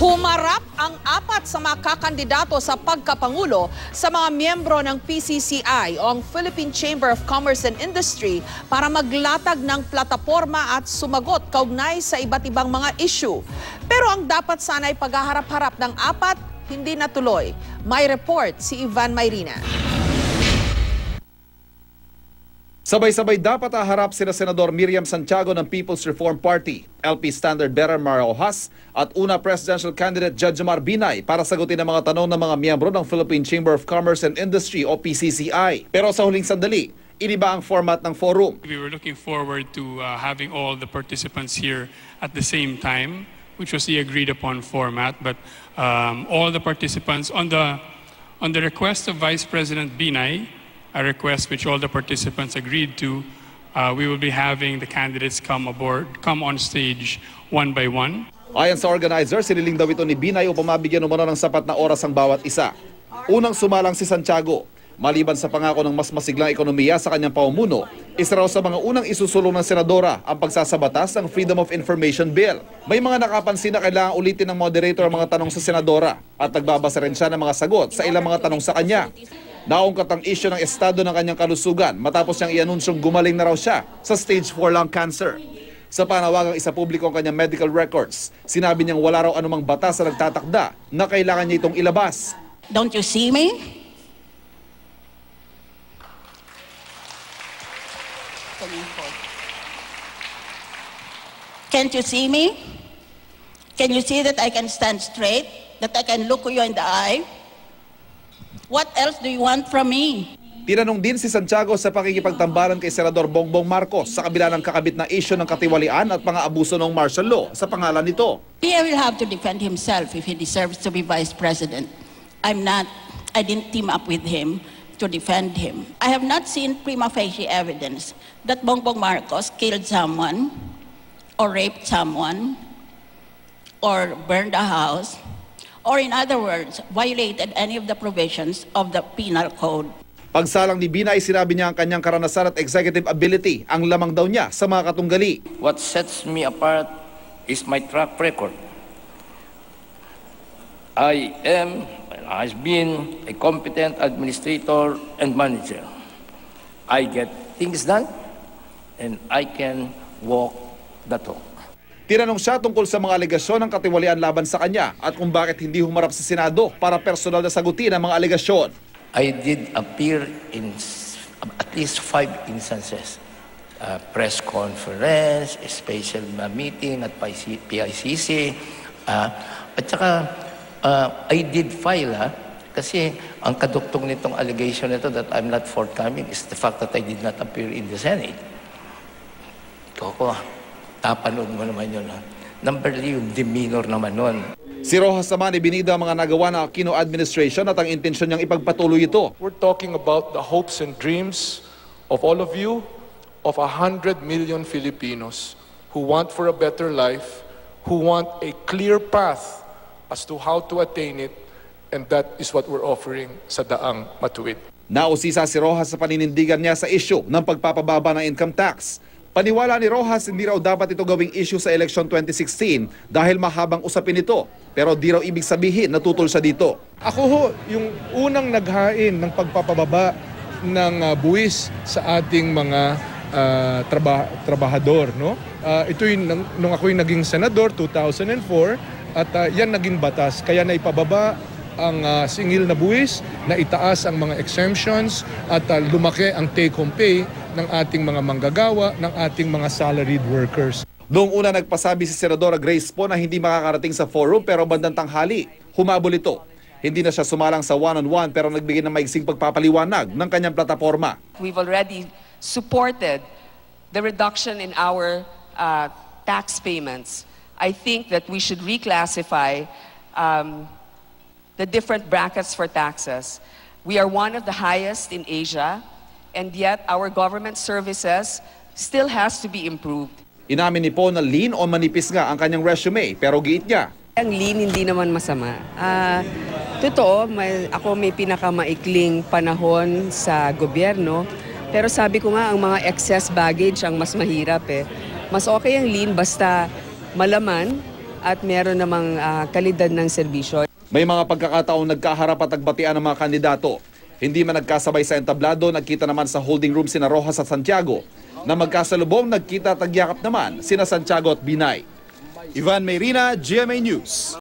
Humarap ang 4 sa mga kakandidato sa pagkapangulo sa mga miyembro ng PCCI o ang Philippine Chamber of Commerce and Industry para maglatag ng plataporma at sumagot kaugnay sa iba't ibang mga issue. Pero ang dapat sana ay paghaharap-harap ng 4, hindi natuloy. May report si Ivan Mayrina. Sabay-sabay dapat haharap sina Senador Miriam Santiago ng People's Reform Party, LP Standard Bearer Mara Rojas at una presidential candidate Judgemar Binay para sagutin ang mga tanong ng mga miyembro ng Philippine Chamber of Commerce and Industry o PCCI. Pero sa huling sandali, iniba ang format ng forum. We were looking forward to having all the participants here at the same time, which was the agreed upon format, but all the participants on the request of Vice President Binay, a request which all the participants agreed to, we will be having the candidates come on stage one by one. Ayon sa organizer, siniling daw ito ni Binay upang mabigyan umano ng sapat na oras ang bawat isa. Unang sumalang si Santiago. Maliban sa pangako ng mas masiglang ekonomiya sa kanyang pamumuno, isa raw sa mga unang isusulong ng senadora ang pagsasabatas ng Freedom of Information Bill. May mga nakapansin na kailangan ulitin ng moderator ang mga tanong sa senadora at nagbabasa rin siya ng mga sagot sa ilang mga tanong sa kanya. Naungkat ang isyu ng estado ng kanyang kalusugan matapos niyang i-anunsyong gumaling na raw siya sa stage 4 lung cancer. Sa panawagang isa publiko ang kanyang medical records, sinabi niyang wala raw anumang batas na nagtatakda na kailangan niya itong ilabas. Don't you see me? Can't you see me? Can you see that I can stand straight? That I can look you in the eye? What else do you want from me? Tinanong din si Santiago sa pakikipagtambalan kay Senador Bongbong Marcos sa kabila ng kakabit na isyu ng katiwalian at pang-aabuso ng martial law sa pangalan nito. He will have to defend himself if he deserves to be vice president. I didn't team up with him to defend him. I have not seen prima facie evidence that Bongbong Marcos killed someone or raped someone or burned a house, or in other words, violated any of the provisions of the penal code. Pagsalang ni Binay, sinabi niya ang kanyang karanasan at executive ability ang lamang daw niya sa mga katunggali. What sets me apart is my track record. I've been a competent administrator and manager. I get things done and I can walk the talk. Tinanong siya tungkol sa mga alegasyon ng katiwalian laban sa kanya at kung bakit hindi humarap sa Senado para personal na sagutin ang mga alegasyon. I did appear in at least 5 instances. Press conference, a special meeting at PICC. At saka, I did file, kasi ang kaduktong nitong allegation nito that I'm not forthcoming is the fact that I did not appear in the Senate. Koko, tapanood mo naman yun. Number 3, yung demeanor naman nun. Si Rojas naman ibinida ang mga nagawa ng Aquino administration at ang intensyon niyang ipagpatuloy ito. We're talking about the hopes and dreams of all of you, of 100 million Filipinos who want for a better life, who want a clear path as to how to attain it, and that is what we're offering sa Daang Matuwid. Nausisa si Rojas sa paninindigan niya sa issue ng pagpapababa ng income tax. Paniwala ni Rojas, hindi raw dapat ito gawing issue sa election 2016 dahil mahabang usapin ito. Pero di raw ibig sabihin na tutol siya dito. Ako ho, yung unang naghain ng pagpapababa ng buwis sa ating mga trabahador. No? Ito yung nung ako'y naging senador 2004 at yan naging batas. Kaya naipababa ang singil na buwis, na itaas ang mga exemptions at lumaki ang take-home pay ng ating mga manggagawa, ng ating mga salaried workers. Noong una nagpasabi si Senadora Grace po na hindi makakarating sa forum pero bandang tanghali, humabol ito. Hindi na siya sumalang sa one-on-one pero nagbigay ng maiksing pagpapaliwanag ng kanyang plataforma. We've already supported the reduction in our tax payments. I think that we should reclassify the different brackets for taxes. We are one of the highest in Asia, and yet our government services still has to be improved. Inamin ni Po na lean o manipis nga ang kanyang resume, pero giit niya. Ang lean hindi naman masama. Totoo, ako may pinakamaikling panahon sa gobyerno, pero sabi ko nga ang mga excess baggage ang mas mahirap eh. Mas okay ang lean basta malaman at meron namang kalidad ng serbisyo. May mga pagkakataong nagkaharap at nagbatian ng mga kandidato. Hindi man nagkasabay sa entablado, nagkita naman sa holding room sina Rojas at Santiago. Na magkasalubong, nagkita tagyakap naman sina Santiago at Binay. Ivan Mayrina, GMA News.